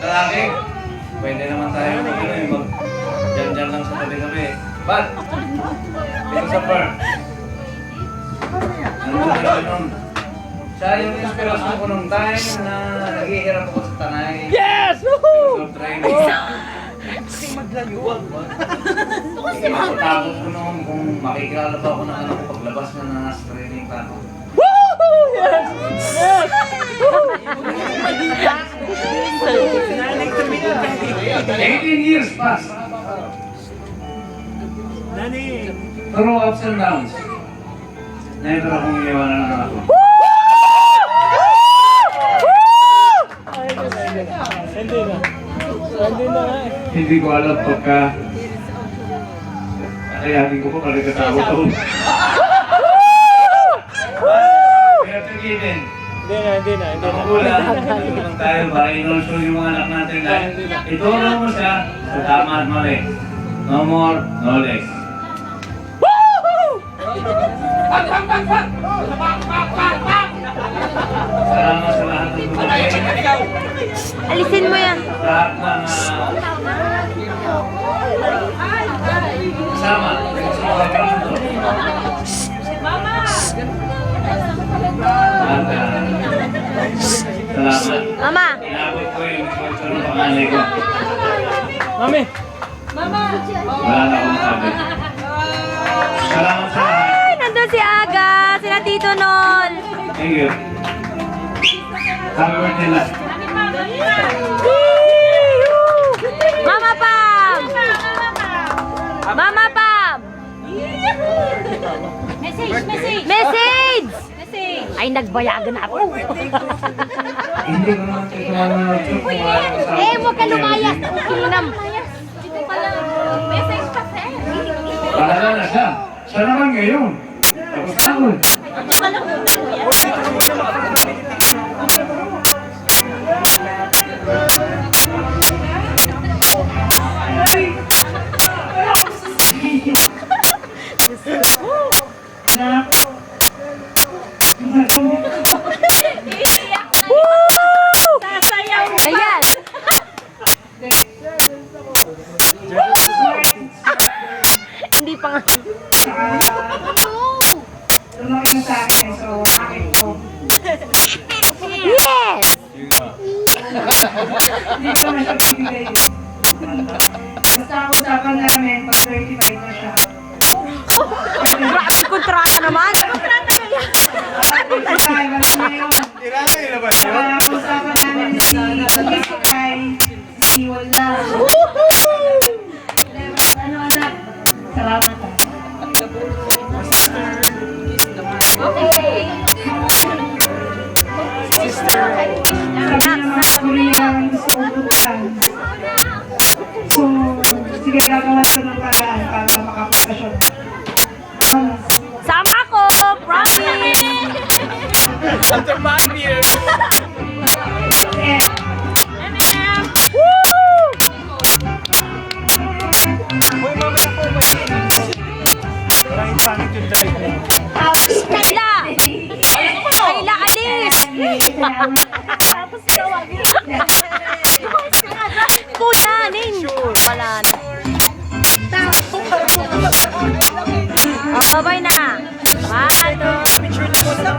lalaki. Pwede naman tayo mag dyan lang sa tabi-tabi. But, dito sa bar. Siya yung inspirasyon ko nung time na naghihirap ako sa Tanay. Yes! So, training. Kasi maglaluwag ba? Takot ko noon kung makikilala pa ako ng anak ko paglabas na nasa training pa ako. Woo! Yes! Yes! Nanay to me. 18 years past. Nani! Through ups and downs. Never akong iiwanan ng anak ko. Hindi na. Hindi na nga eh. Hindi ko alam pagka kakayanin ko pa pagkatao ko. Kaya tingin. Hindi na. Nakukulang tayo ba? In-also yung mga anak natin na ituro mo siya sa tama at mali. No more, no less. Salamat sa lahat ng tulong. Alisin mo yan. Lahat ng kasama sa mga kanto. At salamat. Mama! Inabot ko yung sponsor ng panganay ko. Mami! Wala na akong sabi. Salamat sa lahat. Ay, nandun si Aga! Sila Tito Nol! Thank you. Happy birthday lang. Mama Pam! Mama Pam! Message! Ay, nagbayagan ako. Hindi ko naman ito manonood yung kung wala akong kasama. Huwag ka lumayas. Kinam. Bahala na siya. Siya naman ngayon. Tapos na ako. Ayan. Hindi pa nga. Tulungan na sa akin, so akin to. Yes! Hindi ko naman siya bibigay. Basta ang usapan namin, pag 35 na siya. Grabe kontrata naman. Ay, wala na yun. Ang usapan namin si Kay, si Wala. Ano anak? Salamat ah. Sabi niya mga Korean gusto utukan. So, sige gagawa ko ng paraan para makapunta siya. Sama ko! Promise! After 5 years! Eh, Woo! Uy, mamaya po may... Parang pangit yung drive mo. Kayla! Kayla, alis! Kuya, ning! Wala na. Oh, bye na. Bye. Picture na mo na.